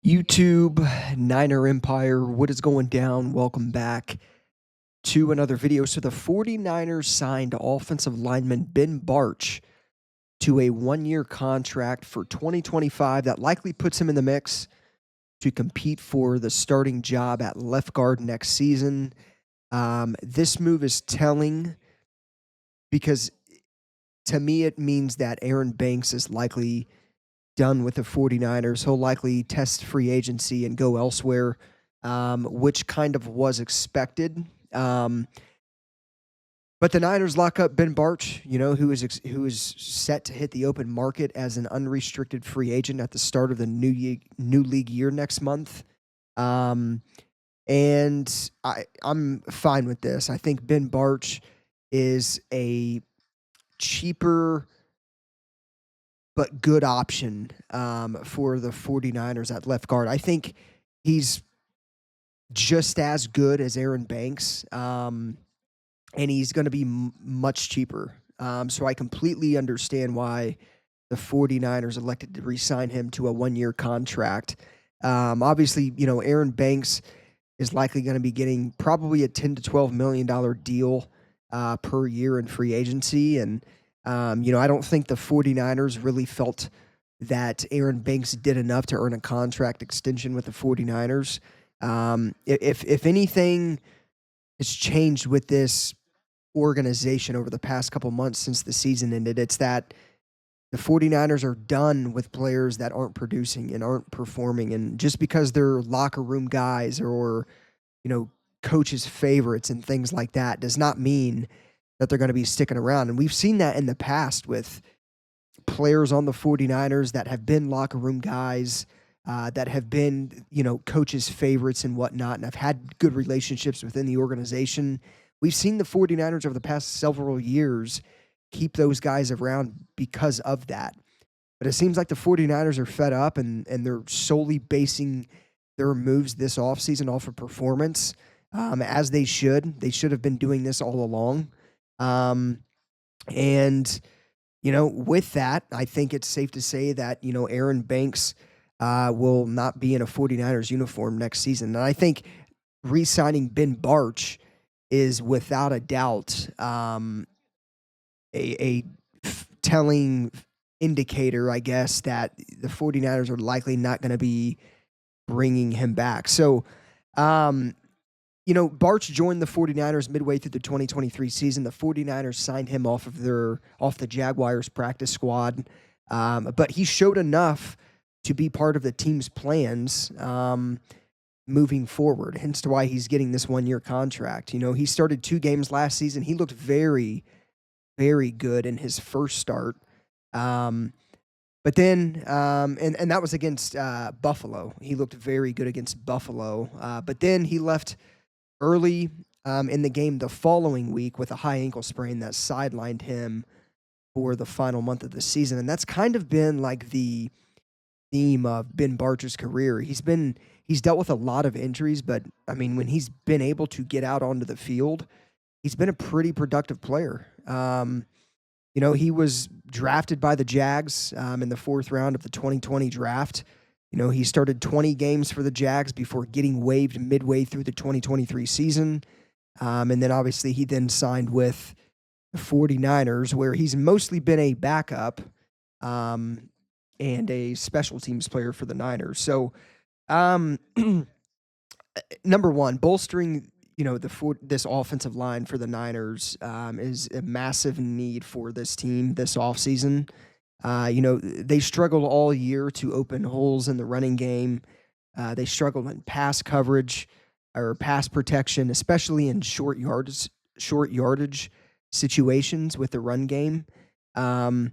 YouTube, Niner Empire, what is going down? Welcome back to another video. So the 49ers signed offensive lineman Ben Bartch to a one-year contract for 2025 that likely puts him in the mix to compete for the starting job at left guard next season. This move is telling because to me it means that Aaron Banks is likely done with the 49ers. He'll likely test free agency and go elsewhere, which kind of was expected. But the Niners lock up Ben Bartch, who is set to hit the open market as an unrestricted free agent at the start of the new league year next month. And I'm fine with this. I think Ben Bartch is a cheaper but good option for the 49ers at left guard. I think he's just as good as Aaron Banks, and he's going to be much cheaper. So I completely understand why the 49ers elected to re-sign him to a one-year contract. Obviously, Aaron Banks is likely going to be getting probably a $10 to $12 million deal per year in free agency, and I don't think the 49ers really felt that Aaron Banks did enough to earn a contract extension with the 49ers. If anything has changed with this organization over the past couple months since the season ended, it's that the 49ers are done with players that aren't producing and aren't performing. And just because they're locker room guys or, coaches' favorites and things like that does not mean that they're going to be sticking around. And we've seen that in the past with players on the 49ers that have been locker room guys, that have been, coaches' favorites and whatnot, and have had good relationships within the organization. We've seen the 49ers over the past several years keep those guys around because of that. But it seems like the 49ers are fed up and they're solely basing their moves this offseason off of performance, as they should. They should have been doing this all along. With that, I think it's safe to say that, Aaron Banks will not be in a 49ers uniform next season. And I think re-signing Ben Bartch is without a doubt a telling indicator, I guess, that the 49ers are likely not going to be bringing him back. So, Bartch joined the 49ers midway through the 2023 season. The 49ers signed him off the Jaguars practice squad, but he showed enough to be part of the team's plans moving forward, hence to why he's getting this one-year contract. He started 2 games last season. He looked very, very good in his first start. But then, and that was against Buffalo. He looked very good against Buffalo. But then he left early in the game the following week with a high ankle sprain that sidelined him for the final month of the season. And that's kind of been like the theme of Ben Bartch's career. He's dealt with a lot of injuries, but I mean, when he's been able to get out onto the field, he's been a pretty productive player. He was drafted by the Jags in the 4th round of the 2020 draft. He started 20 games for the Jags before getting waived midway through the 2023 season. And then obviously he then signed with the 49ers, where he's mostly been a backup and a special teams player for the Niners. So, number one, bolstering this offensive line for the Niners is a massive need for this team this offseason. They struggled all year to open holes in the running game. They struggled in pass coverage or pass protection, especially in short yardage situations with the run game. And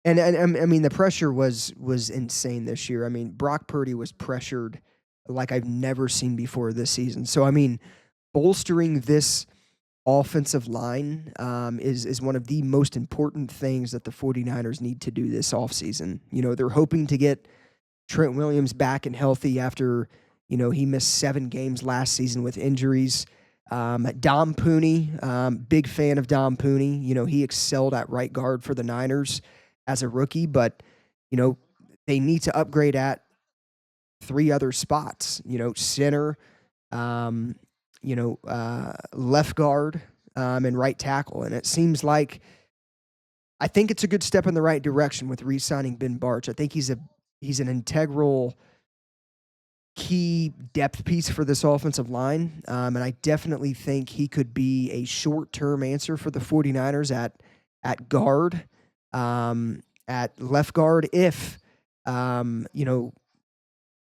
I mean, the pressure was insane this year. I mean, Brock Purdy was pressured like I've never seen before this season. So, I mean, bolstering this offensive line is one of the most important things that the 49ers need to do this offseason. They're hoping to get Trent Williams back and healthy after, he missed 7 games last season with injuries. Dom Pooney, big fan of Dom Pooney. He excelled at right guard for the Niners as a rookie, but, they need to upgrade at 3 other spots, center, um, left guard, and right tackle. And it seems like I think it's a good step in the right direction with re-signing Ben Bartch. I think he's an integral key depth piece for this offensive line. And I definitely think he could be a short-term answer for the 49ers at guard, at left guard if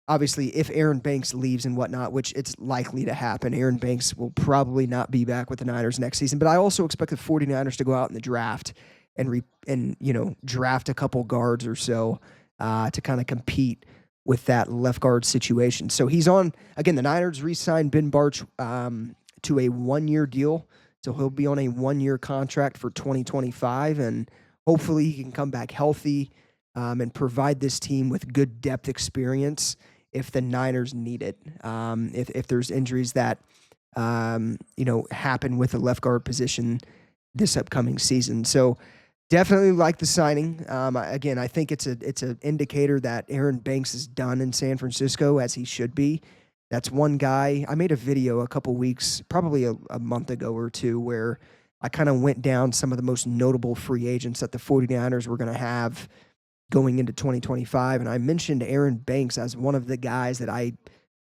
obviously if Aaron Banks leaves and whatnot, which it's likely to happen. Aaron Banks will probably not be back with the Niners next season, but I also expect the 49ers to go out in the draft and draft a couple guards or so to kind of compete with that left guard situation. So he's on again. The Niners re-signed Ben Bartch to a 1-year deal, so he'll be on a 1-year contract for 2025, and hopefully he can come back healthy and provide this team with good depth experience if the Niners need it. If there's injuries that happen with the left guard position this upcoming season, so. Definitely like the signing. Again, I think it's an indicator that Aaron Banks is done in San Francisco as he should be. That's one guy. I made a video a couple weeks, probably a month ago or two, where I kind of went down some of the most notable free agents that the 49ers were going to have going into 2025. And I mentioned Aaron Banks as one of the guys that I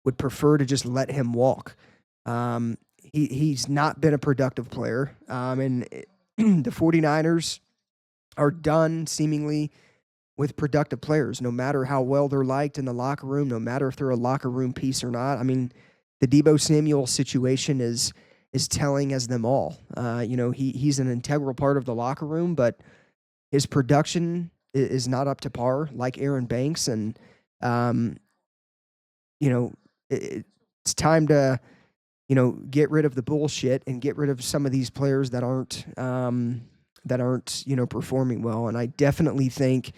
would prefer to just let him walk. He's not been a productive player. And the 49ers are done seemingly with productive players, no matter how well they're liked in the locker room, no matter if they're a locker room piece or not. I mean, the Deebo Samuel situation is telling as them all. He's an integral part of the locker room, but his production is not up to par like Aaron Banks. And, it's time to, get rid of the bullshit and get rid of some of these players that aren't performing well. And I definitely think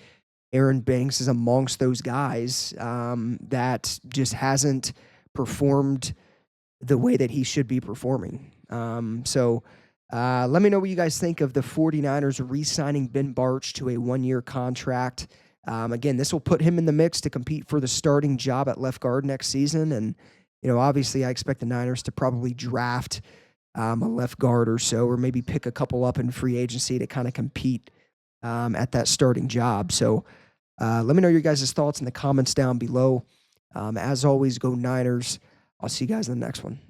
Aaron Banks is amongst those guys that just hasn't performed the way that he should be performing. So let me know what you guys think of the 49ers re-signing Ben Bartch to a 1-year contract. Again, this will put him in the mix to compete for the starting job at left guard next season. And, obviously I expect the Niners to probably draft a left guard or so, or maybe pick a couple up in free agency to kind of compete at that starting job. So let me know your guys' thoughts in the comments down below. As always, go Niners. I'll see you guys in the next one.